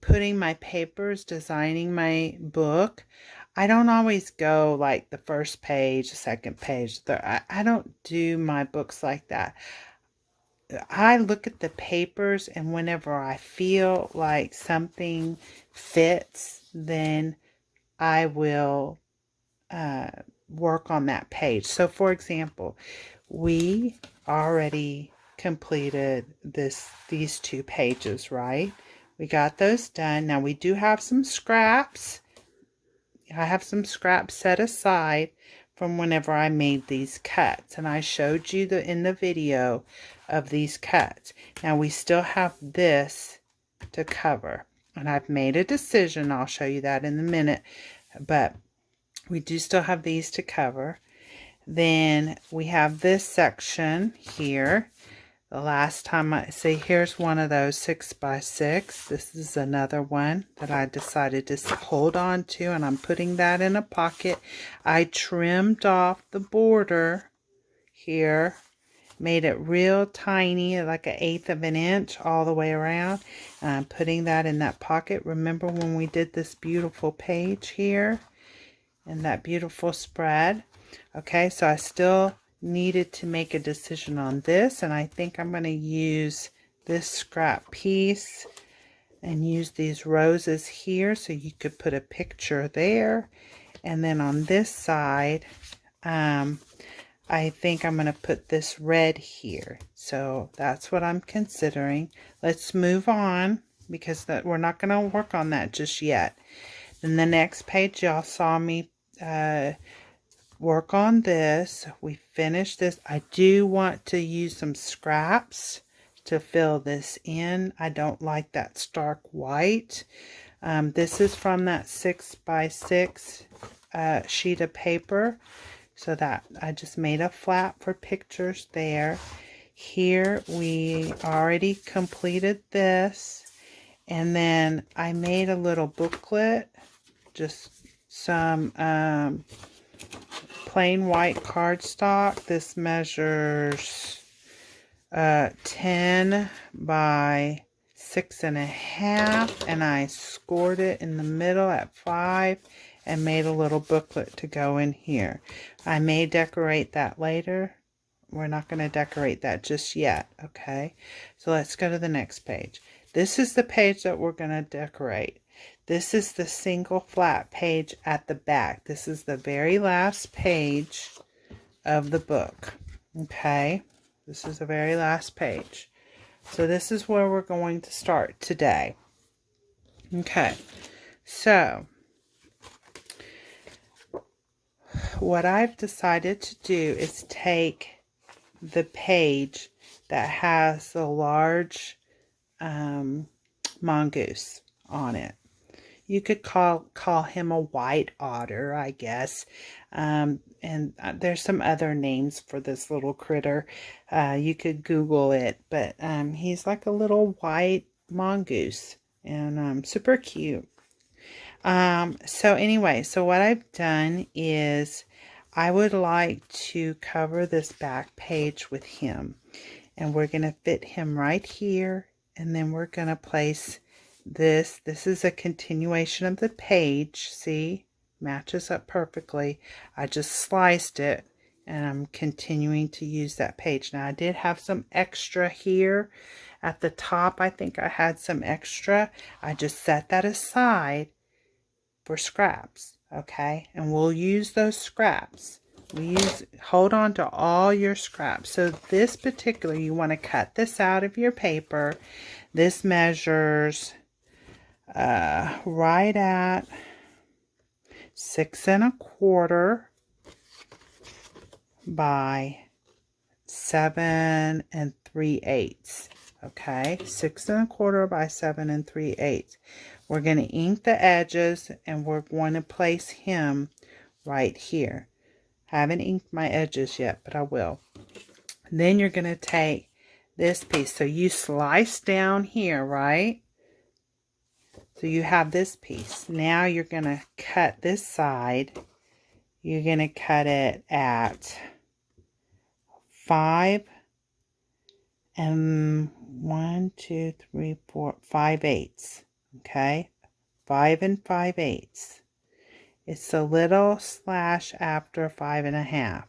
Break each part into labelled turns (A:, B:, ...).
A: putting my papers, designing my book, I don't always go like the first page, the second page. I don't do my books like that. I look at the papers, and whenever I feel like something fits, then I will work on that page. So for example, we already completed these 2 pages, right? We got those done. Now we do have some scraps. I have some scraps set aside from whenever I made these cuts, and I showed you in the video of these cuts. Now we still have this to cover, and I've made a decision. I'll show you that in a minute, but we do still have these to cover. Then we have this section here. The last time I see, here's one of those 6x6. This is another one that I decided to hold on to, and I'm putting that in a pocket. I trimmed off the border here, made it real tiny, like 1/8 of an inch all the way around, and I'm putting that in that pocket. Remember when we did this beautiful page here and that beautiful spread? Okay, so I still needed to make a decision on this, and I think I'm going to use this scrap piece and use these roses here, so you could put a picture there. And then on this side, I think I'm going to put this red here. So that's what I'm considering. Let's move on, because we're not going to work on that just yet. Then the next page, y'all saw me work on this. We finished this. I do want to use some scraps to fill this in. I don't like that stark white. This is from that 6x6 sheet of paper, so that I just made a flap for pictures there. Here we already completed this, and then I made a little booklet, just some plain white cardstock. This measures 10 by 6.5, and I scored it in the middle at 5 and made a little booklet to go in here. I may decorate that later. We're not going to decorate that just yet, okay? So let's go to the next page. This is the page that we're going to decorate. This is the single flat page at the back. This is the very last page of the book. Okay, this is the very last page. So this is where we're going to start today. Okay, so what I've decided to do is take the page that has the large mongoose on it. You could call him a white otter, I guess. And there's some other names for this little critter. You could Google it, but he's like a little white mongoose, and super cute. So anyway, so what I've done is I would like to cover this back page with him, and we're going to fit him right here, and then we're going to place this is a continuation of the page. See, matches up perfectly. I just sliced it, and I'm continuing to use that page. Now I did have some extra here at the top. I think I had some extra. I just set that aside for scraps, okay? And we'll use those scraps. Hold on to all your scraps. So this particular, you want to cut this out of your paper. This measures right at 6 1/4 by 7 3/8. Okay, 6 1/4 by 7 3/8. We're going to ink the edges, and we're going to place him right here. Haven't inked my edges yet, but I will. And then you're going to take this piece. So you slice down here, right? So you have this piece. Now you're going to cut this side. You're going to cut it at 5 and 5/8. Okay, 5 5/8. It's a little slash after 5 1/2.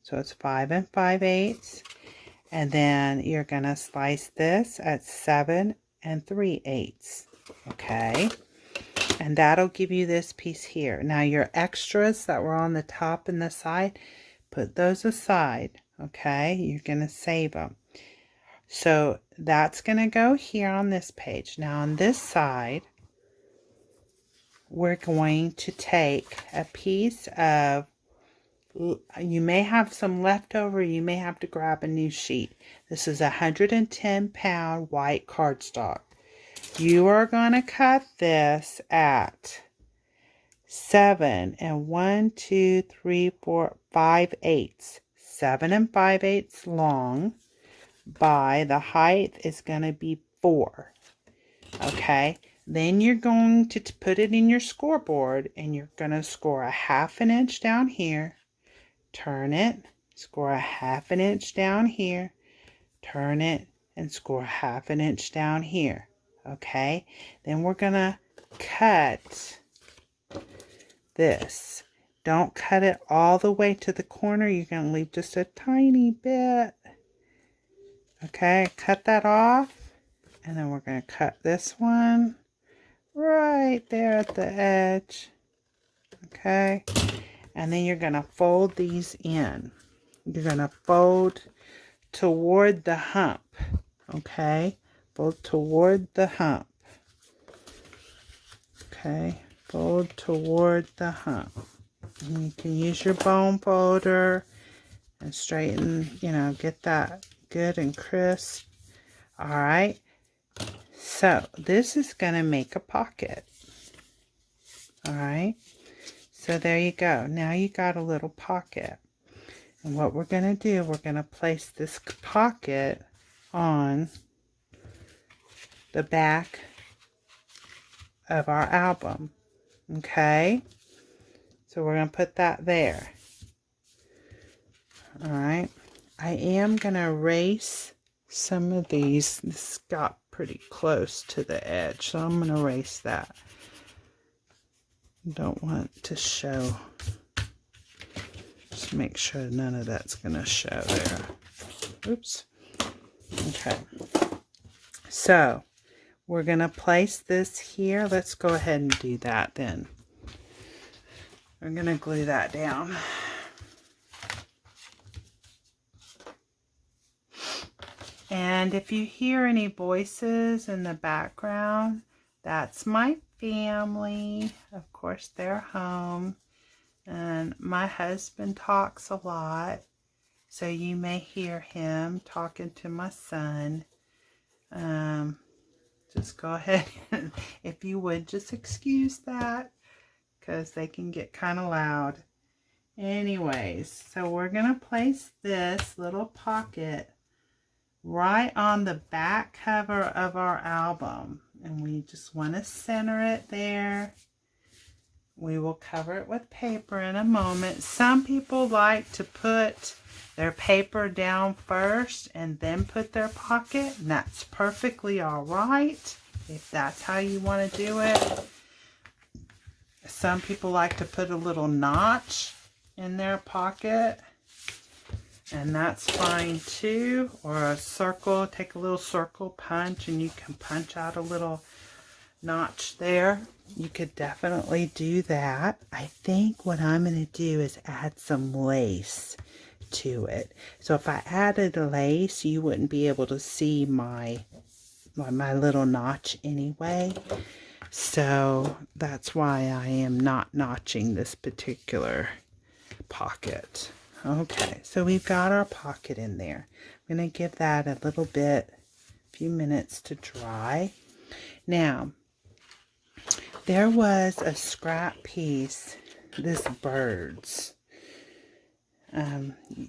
A: So it's 5 5/8. And then you're going to slice this at 7 3/8. Okay. And that'll give you this piece here. Now your extras that were on the top and the side, put those aside. Okay. You're going to save them. So that's going to go here on this page. Now on this side, we're going to take a piece of, you may have some leftover, you may have to grab a new sheet. This is 110-pound white cardstock. You are going to cut this at 7 1 2 3 4 5/8. 7 5/8 long by the height is going to be 4. Okay. Then you're going to put it in your scoreboard and you're going to score a 1/2 inch down here. Turn it, score a 1/2 inch down here. Turn it and score a 1/2 inch down here. Okay. Then we're going to cut this. Don't cut it all the way to the corner. You're going to leave just a tiny bit. Okay. Cut that off. And then we're going to cut this one right there at the edge. Okay. And then you're going to fold these in. You're going to fold toward the hump. Okay. Fold toward the hump. Okay. Fold toward the hump. And you can use your bone folder and straighten, get that good and crisp. All right. So this is going to make a pocket. All right. So there you go. Now you got a little pocket. And what we're going to do, we're going to place this pocket on the back of our album. Okay. So we're going to put that there. All right. I am going to erase some of these. This got pretty close to the edge, so I'm going to erase that. Don't want to show. Just make sure none of that's going to show there. Oops. Okay. So we're going to place this here. Let's go ahead and do that then. I'm going to glue that down. And if you hear any voices in the background, that's my family. Of course, they're home. And my husband talks a lot, so you may hear him talking to my son. Just go ahead and, if you would, just excuse that, because they can get kind of loud. Anyways, so we're going to place this little pocket right on the back cover of our album. And we just want to center it there. We will cover it with paper in a moment. Some people like to put their paper down first and then put their pocket. And that's perfectly all right if that's how you want to do it. Some people like to put a little notch in their pocket. And that's fine too. Or a circle. Take a little circle punch and you can punch out a little notch there. You could definitely do that. I think what I'm going to do is add some lace to it. So if I added a lace, you wouldn't be able to see my little notch anyway. So that's why I am not notching this particular pocket. Okay, so we've got our pocket in there. I'm going to give that a little bit, a few minutes to dry. Now, there was a scrap piece, this bird's.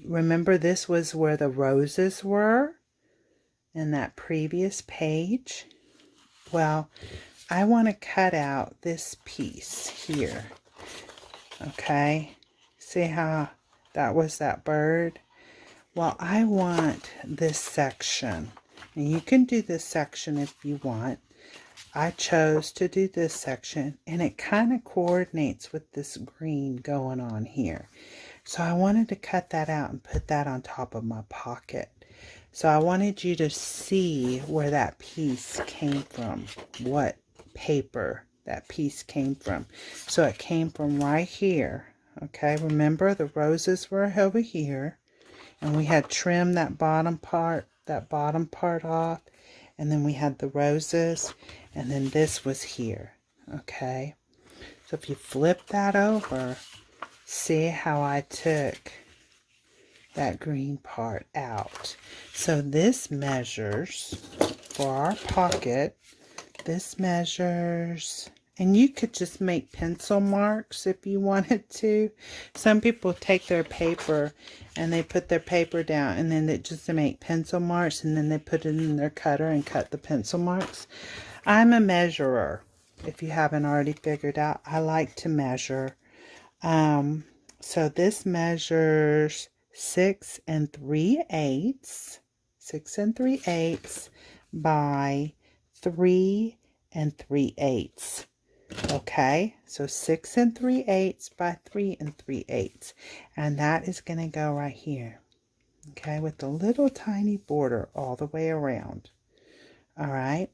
A: Remember, this was where the roses were in that previous page. Well, I want to cut out this piece here. Okay, see how that was that bird? Well, I want this section. And you can do this section if you want. I chose to do this section, and it kind of coordinates with this green going on here. So I wanted to cut that out and put that on top of my pocket. So I wanted you to see where that piece came from, what paper that piece came from. So it came from right here. Okay, remember the roses were over here, and we had trimmed that bottom part off, and then we had the roses, and then this was here. Okay, so if you flip that over, see how I took that green part out. So this measures for our pocket. This measures, and you could just make pencil marks if you wanted to. Some people take their paper and they put their paper down, and then they just make pencil marks, and then they put it in their cutter and cut the pencil marks. I'm a measurer. If you haven't already figured out, I like to measure. So this measures 6 3/8, 6 3/8 by 3 3/8. Okay, so 6 3/8 by 3 3/8, and that is going to go right here. Okay, with a little tiny border all the way around. All right,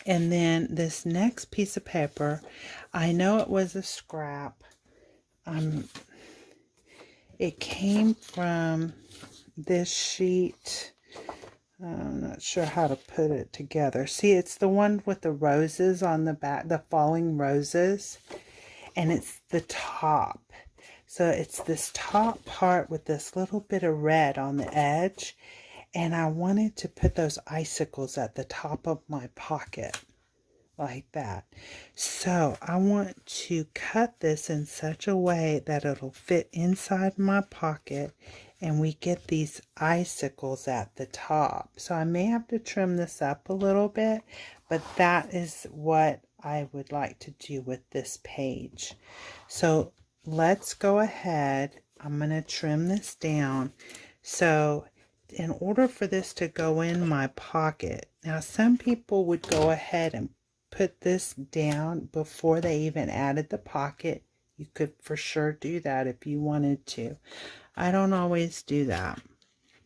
A: and then this next piece of paper, I know it was a scrap. It came from this sheet. I'm not sure how to put it together. See, it's the one with the roses on the back, the falling roses, and it's the top. So it's this top part with this little bit of red on the edge, and I wanted to put those icicles at the top of my pocket like that. So I want to cut this in such a way that it'll fit inside my pocket, and we get these icicles at the top. So I may have to trim this up a little bit, but that is what I would like to do with this page. So let's go ahead. I'm going to trim this down. So in order for this to go in my pocket, now some people would go ahead and put this down before they even added the pocket. You could for sure do that if you wanted to. I don't always do that,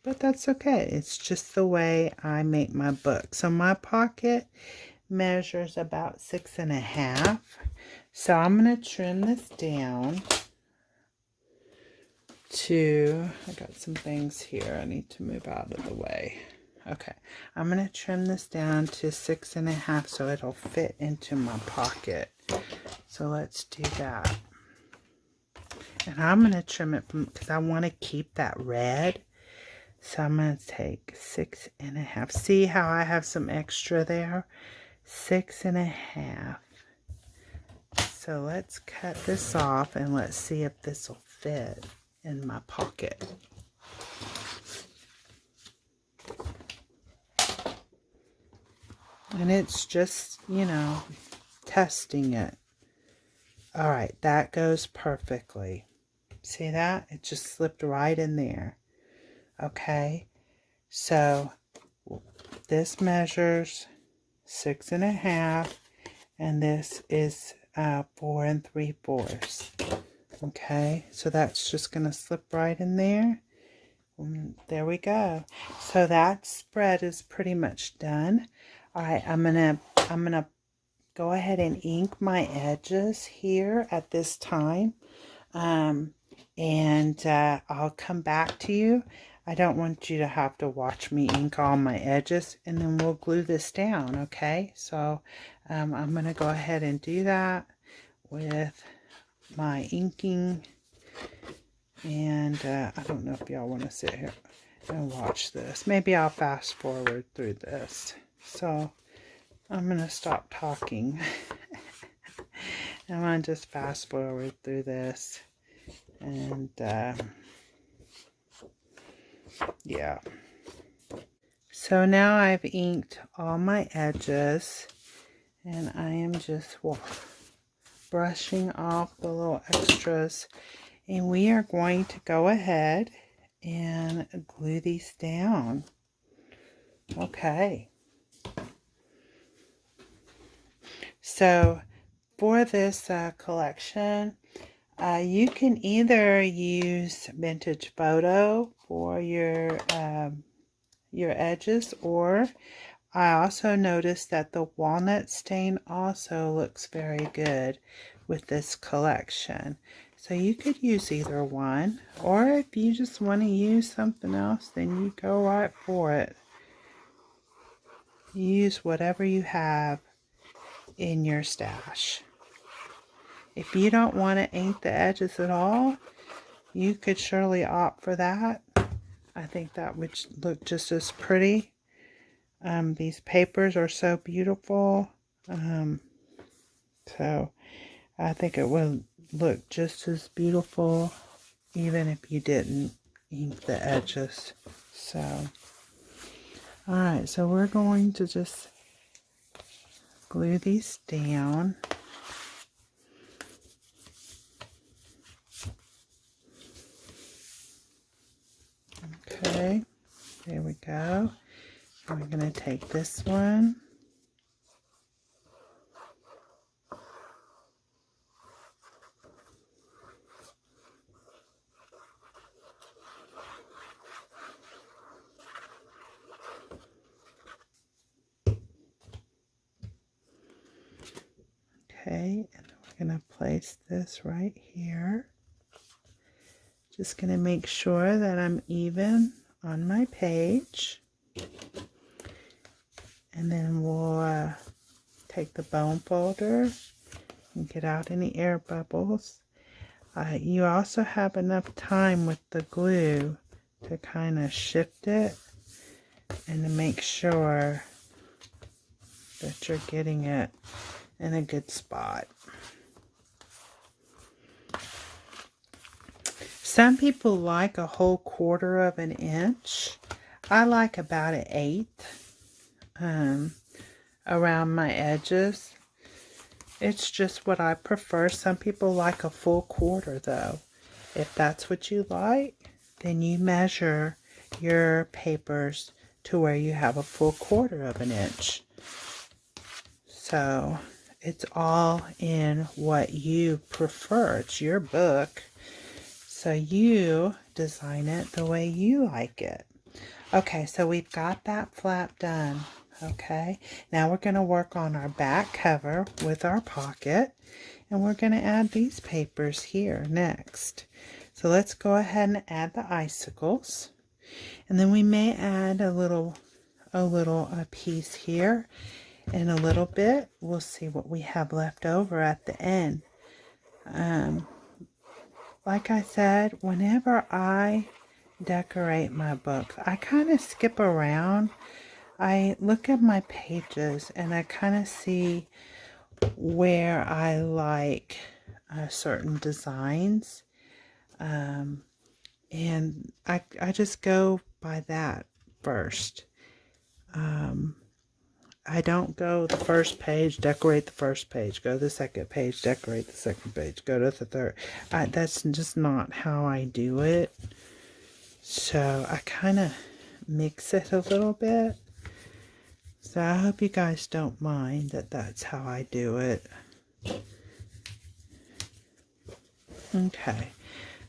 A: but that's okay. It's just the way I make my book. So my pocket measures about 6 1/2. So I'm going to trim this down to, I got some things here I need to move out of the way. Okay, I'm going to trim this down to 6 1/2 so it'll fit into my pocket. So let's do that. And I'm going to trim it from, because I want to keep that red. So I'm going to take 6 1/2. See how I have some extra there? 6 1/2. So let's cut this off and let's see if this will fit in my pocket. And it's just, you know, testing it. All right, that goes perfectly. See that? It just slipped right in there. Okay, so this measures 6 1/2, and this is 4 3/4. Okay, so that's just going to slip right in there. There we go. So that spread is pretty much done. All right, I'm gonna go ahead and ink my edges here at this time, and I'll come back to you. I don't want you to have to watch me ink all my edges, and then we'll glue this down. Okay, so I'm gonna go ahead and do that with my inking. And I don't know if y'all want to sit here and watch this. Maybe I'll fast forward through this. So I'm going to stop talking. I'm going to just fast forward through this. And yeah. So now I've inked all my edges. And I am just brushing off the little extras. And we are going to go ahead and glue these down. Okay. So for this collection, you can either use vintage photo for your edges, or I also noticed that the walnut stain also looks very good with this collection. So you could use either one, or if you just want to use something else, then you go right for it. Use whatever you have in your stash. If you don't want to ink the edges at all, you could surely opt for that. I think that would look just as pretty. These papers are so beautiful. So I think it would look just as beautiful even if you didn't ink the edges. So, alright, so we're going to just glue these down. Okay, there we go. We're going to take this one. Okay, and we're going to place this right here. Just going to make sure that I'm even on my page. And then we'll take the bone folder and get out any air bubbles. You also have enough time with the glue to kind of shift it and to make sure that you're getting it in a good spot. Some people like a whole 1/4 of an inch. I like about an 1/8 around my edges. It's just what I prefer. Some people like a full 1/4 though. If that's what you like, then you measure your papers to where you have a full 1/4 of an inch. So it's all in what you prefer. It's your book. So you design it the way you like it. Okay, so we've got that flap done. Okay, now we're going to work on our back cover with our pocket. And we're going to add these papers here next. So let's go ahead and add the icicles. And then we may add a little piece here in a little bit. We'll see what we have left over at the end. Like I said, whenever I decorate my books, I kind of skip around. I look at my pages and I kind of see where I like certain designs. And I just go by that first. I don't go the first page, decorate the first page, go to the second page, decorate the second page, go to the third. That's just not how I do it. So I kind of mix it a little bit. So I hope you guys don't mind that that's how I do it. Okay,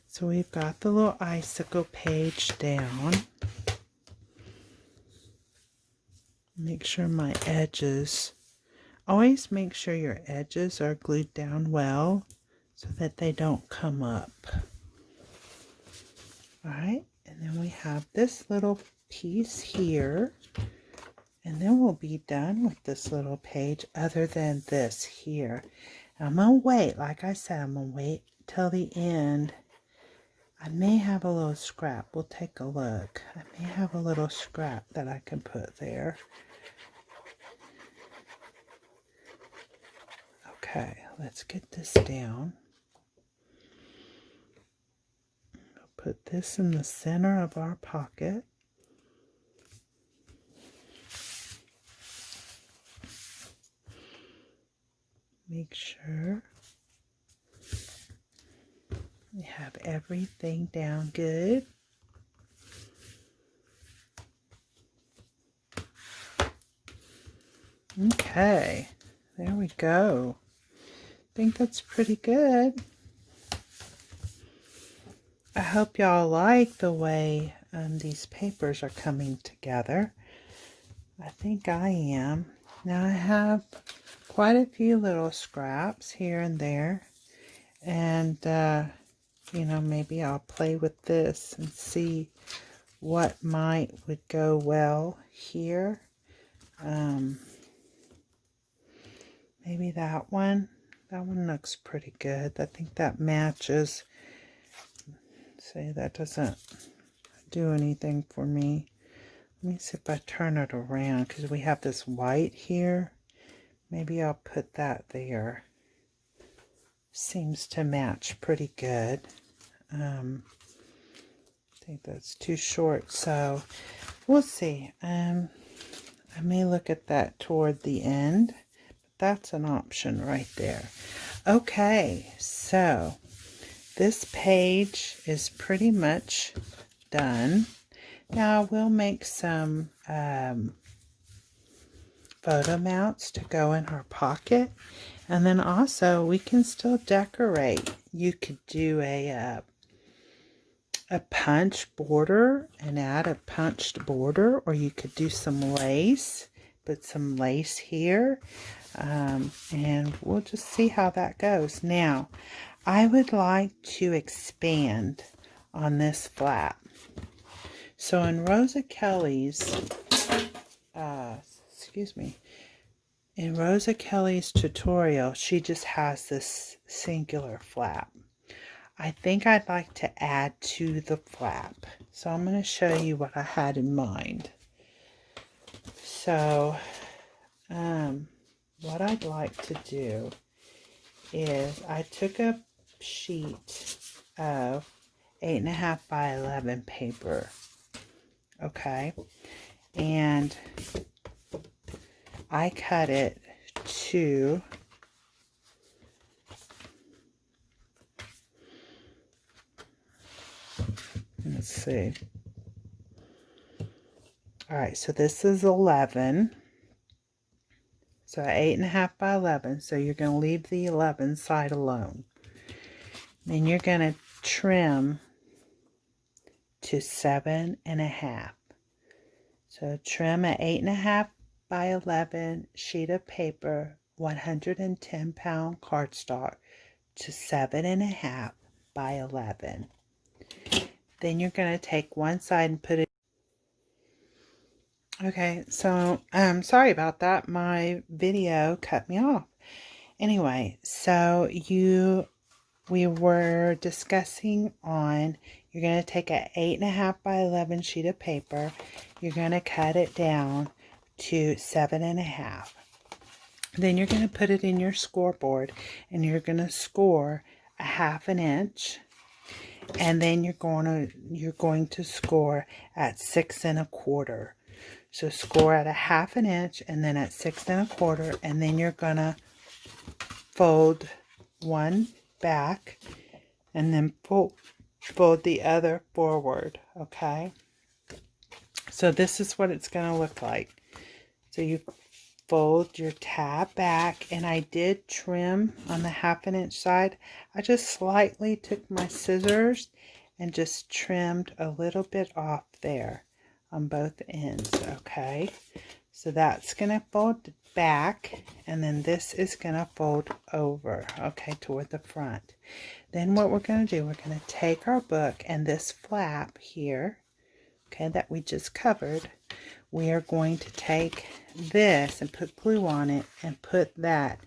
A: so we've got the little icicle page down. Make sure my edges, always make sure your edges are glued down well so that they don't come up. Alright, and then we have this little piece here. And then we'll be done with this little page other than this here. I'm going to wait, like I said, I'm going to wait till the end. I may have a little scrap. We'll take a look. I may have a little scrap that I can put there. Okay, let's get this down. I'll put this in the center of our pocket. Make sure we have everything down good. Okay, There we go. I think that's pretty good. I hope y'all like the way these papers are coming together. I think I am. Now I have quite a few little scraps here and there. And, you know, maybe I'll play with this and see what would go well here. Maybe that one. That one looks pretty good. I think that matches. See, that doesn't do anything for me. Let me see if I turn it around, because we have this white here. Maybe I'll put that there. Seems to match pretty good. I think that's too short, so we'll see. I may look at that toward the end, but that's an option right there. Okay, so this page is pretty much done. Now we'll make some photo mounts to go in our pocket, and then also we can still decorate. You could do a punch border and add a punched border, or you could do some lace, put some lace here, and we'll just see how that goes. Now I would like to expand on this flap. So in Rosa Kelly's in Rosa Kelly's tutorial, she just has this singular flap. I think I'd like to add to the flap. So I'm going to show you what I had in mind. So what I'd like to do is I took a sheet of 8.5 by 11 paper. Okay. And I cut it to let's see. All right, so this is 11. So 8.5 by 11. So you're going to leave the 11 side alone. Then you're going to trim to 7.5. So trim an 8.5 by 11 sheet of paper, 110-pound cardstock to 7.5 by 11. Then you're going to take one side and put it. Okay, so sorry about that. My video cut me off. Anyway, so we were discussing on, you're going to take an 8.5 by 11 sheet of paper. You're going to cut it down to 7.5. Then you're going to put it in your scoreboard, and you're going to score a 1/2 inch. And then you're going to score at 6 1/4. So score at a 1/2 inch, and then at 6 1/4, and then you're going to fold one back, and then fold the other forward. Okay, so this is what it's going to look like. So you fold your tab back, and I did trim on the 1/2 inch side. I just slightly took my scissors and just trimmed a little bit off there on both ends. Okay, so that's going to fold back, and then this is going to fold over, okay, toward the front. Then what we're going to do, we're going to take our book, and this flap here, okay, that we just covered, we are going to take this and put glue on it and put that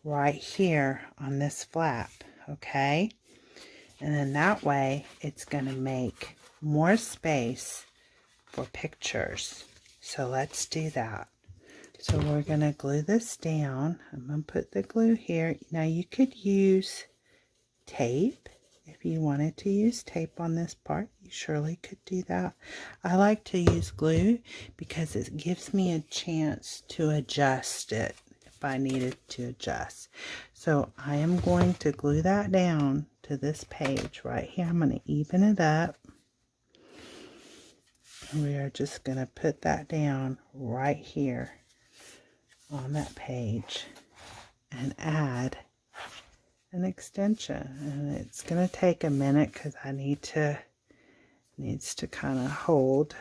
A: right here on this flap. Okay, and then that way it's going to make more space for pictures. So let's do that. So we're going to glue this down. I'm going to put the glue here. Now you could use tape. If you wanted to use tape on this part, you surely could do that. I like to use glue because it gives me a chance to adjust it if I needed to adjust. So I am going to glue that down to this page right here. I'm going to even it up. We are just going to put that down right here on that page. and add an extension. And it's going to take a minute because I needs to kind of hold.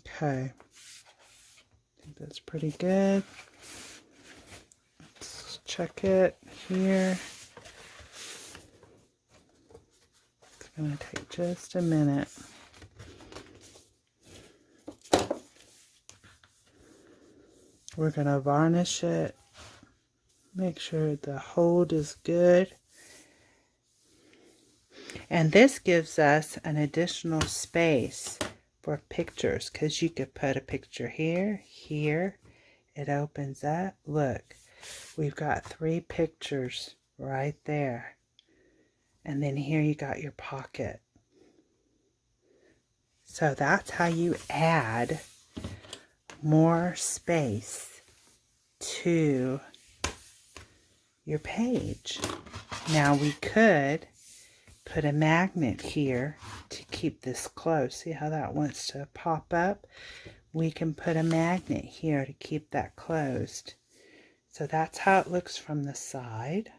A: Okay, I think that's pretty good. Let's check it here. It's going to take just a minute. We're going to varnish it. Make sure the hold is good. And this gives us an additional space for pictures, because you could put a picture here, here. It opens up. Look, we've got 3 pictures right there. And then here you got your pocket. So that's how you add more space to your page. Now we could put a magnet here to keep this closed. See how that wants to pop up? We can put a magnet here to keep that closed. So that's how it looks from the side.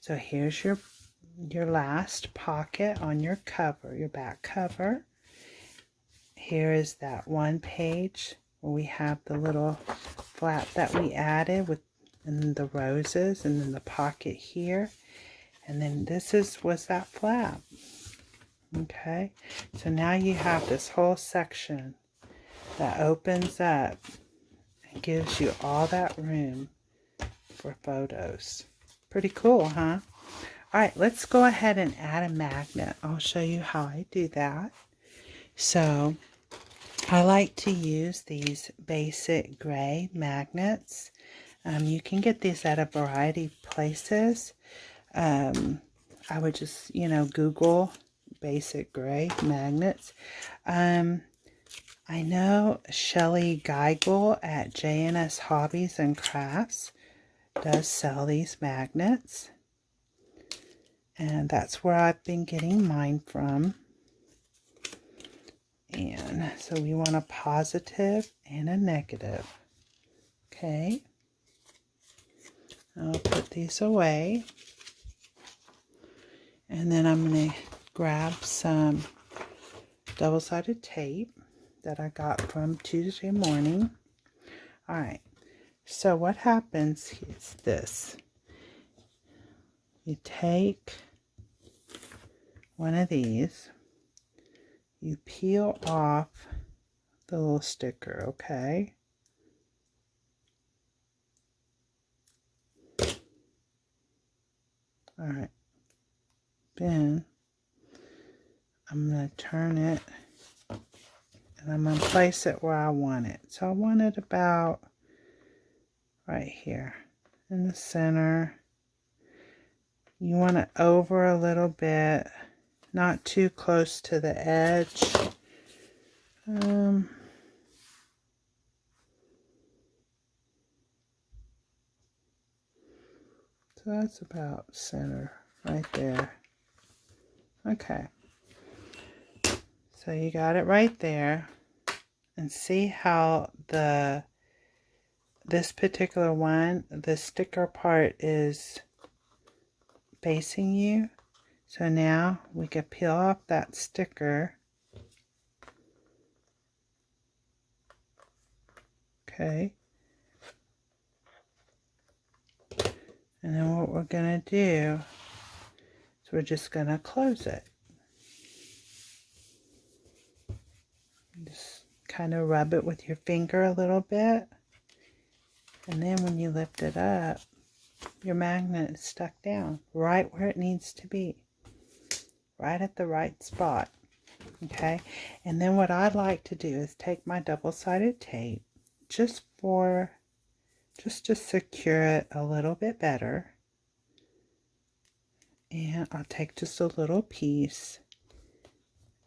A: So here's your last pocket on your cover, your back cover. Here is that one page where we have the little flap that we added with and the roses, and then the pocket here. And then this was that flap. Okay, so now you have this whole section that opens up and gives you all that room for photos. Pretty cool, huh? All right, let's go ahead and add a magnet. I'll show you how I do that. So I like to use these basic gray magnets. You can get these at a variety of places. I would just, Google basic gray magnets. I know Shelly Geigel at JNS Hobbies and Crafts does sell these magnets. And that's where I've been getting mine from. And so we want a positive and a negative. Okay. I'll put these away. And then I'm going to grab some double-sided tape that I got from Tuesday morning. Alright, so what happens is this. You take one of these, you peel off the little sticker, okay? Alright, then I'm going to turn it and I'm going to place it where I want it. So I want it about right here in the center. You want it over a little bit, not too close to the edge. So that's about center right there. Okay. So you got it right there. And see how this particular one, the sticker part is facing you. So now we can peel off that sticker. Okay. And then what we're going to do is we're just going to close it. Just kind of rub it with your finger a little bit. And then when you lift it up, your magnet is stuck down right where it needs to be. Right at the right spot. Okay. And then what I'd like to do is take my double-sided tape just to secure it a little bit better. And I'll take just a little piece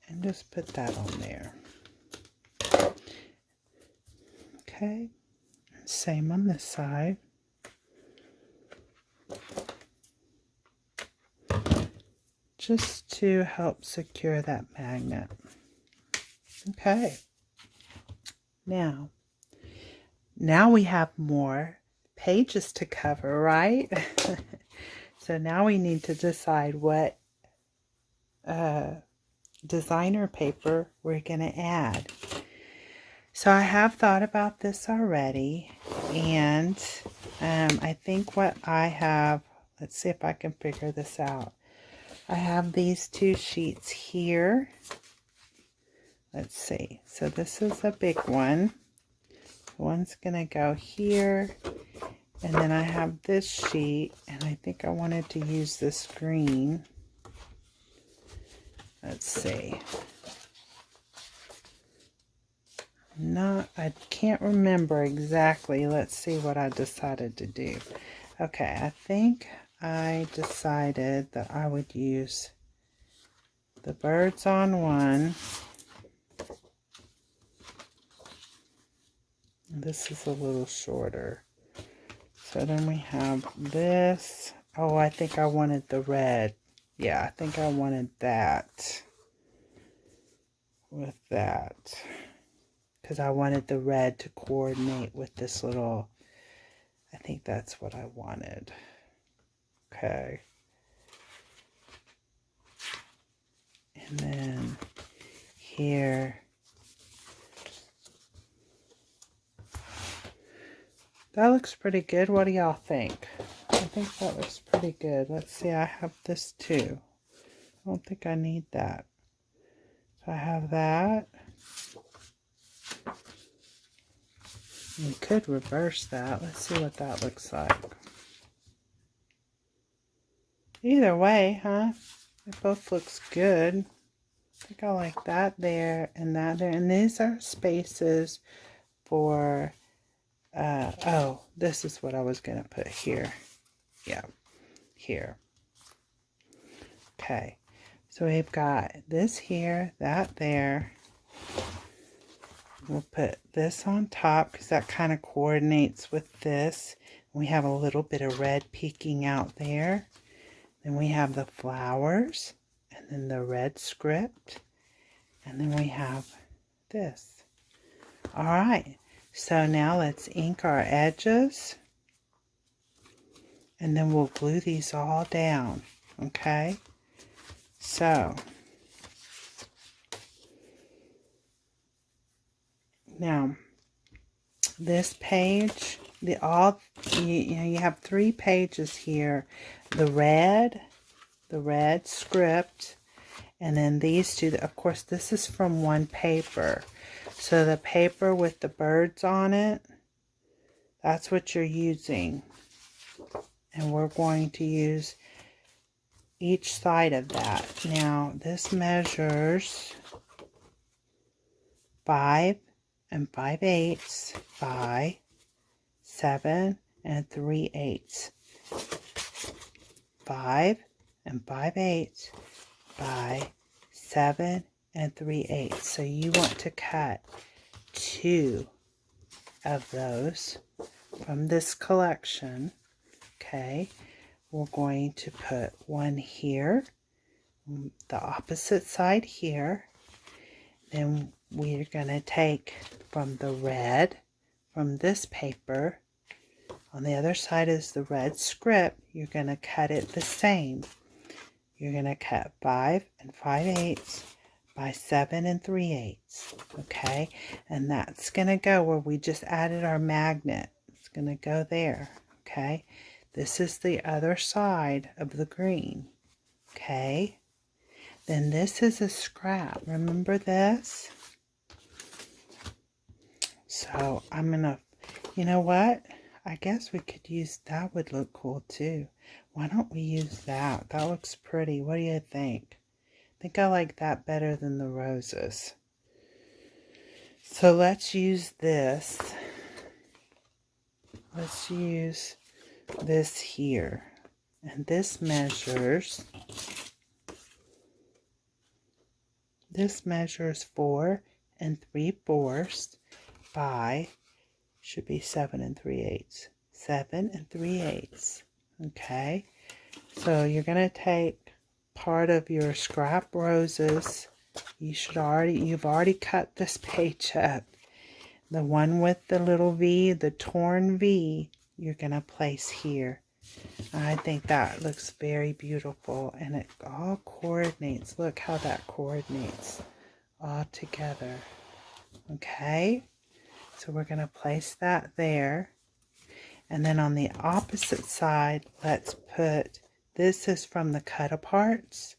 A: and just put that on there. Okay, same on this side. Just to help secure that magnet. Okay. Now we have more pages to cover, right? So now we need to decide what designer paper we're going to add. So I have thought about this already, and I think what I have, let's see if I can figure this out. I have these two sheets here. Let's see. So this is a big one. One's going to go here. And then I have this sheet, and I think I wanted to use this green. Let's see. I can't remember exactly. Let's see what I decided to do. Okay, I think I decided that I would use the birds on one. This is a little shorter. So then we have this. Oh, I think I wanted the red. Yeah, I think I wanted that with that. Because I wanted the red to coordinate with this little, I think that's what I wanted. Okay. And then here. That looks pretty good. What do y'all think? I think that looks pretty good. Let's see, I have this too. I don't think I need that. So I have that. We could reverse that. Let's see what that looks like. Either way, huh? It both looks good. I think I like that there and that there. And these are spaces for, oh, this is what I was going to put here. Yeah, here. Okay, so we've got this here, that there. We'll put this on top because that kind of coordinates with this. We have a little bit of red peeking out there. Then we have the flowers, and then the red script, and then we have this. All right, so now let's ink our edges, and then we'll glue these all down, okay? So, now, this page, you have 3 pages here. The red script, and then these two. Of course, this is from one paper. So the paper with the birds on it, that's what you're using. And we're going to use each side of that. Now, this measures 5 5/8 by 7 3/8. 5 5/8 by 7 3/8. So you want to cut 2 of those from this collection. Okay, we're going to put one here, the opposite side here. Then we're going to take from the red, from this paper, on the other side is the red script. You're going to cut it the same. You're going to cut 5 5/8 by 7 3/8. Okay, and that's going to go where we just added our magnet. It's going to go there. Okay, this is the other side of the green. Okay, then this is a scrap. Remember this? So I'm going to, you know what? I guess we could use, that would look cool too. Why don't we use that? That looks pretty. What do you think? I think I like that better than the roses. So let's use this. Let's use this here. And this measures 4 3/4 by, should be 7 3/8. 7 3/8. Okay, so you're going to take part of your scrap roses You've already cut this page up. The one with the little V, the torn V, you're going to place here. I think that looks very beautiful, and it all coordinates. Look how that coordinates all together. Okay, so we're going to place that there. And then on the opposite side, let's put, this is from the cut aparts.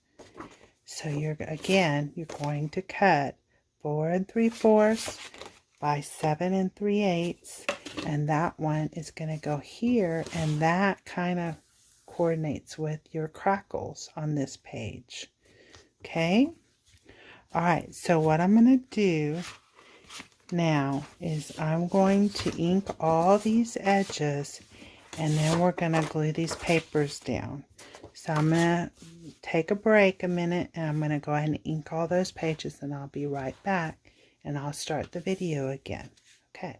A: So you're going to cut 4 3/4 by 7 3/8, and that one is going to go here, and that kind of coordinates with your crackles on this page. Okay, all right, so what I'm going to do now is I'm going to ink all these edges, and then we're going to glue these papers down. So I'm going to take a break a minute, and I'm going to go ahead and ink all those pages, and I'll be right back, and I'll start the video again. Okay.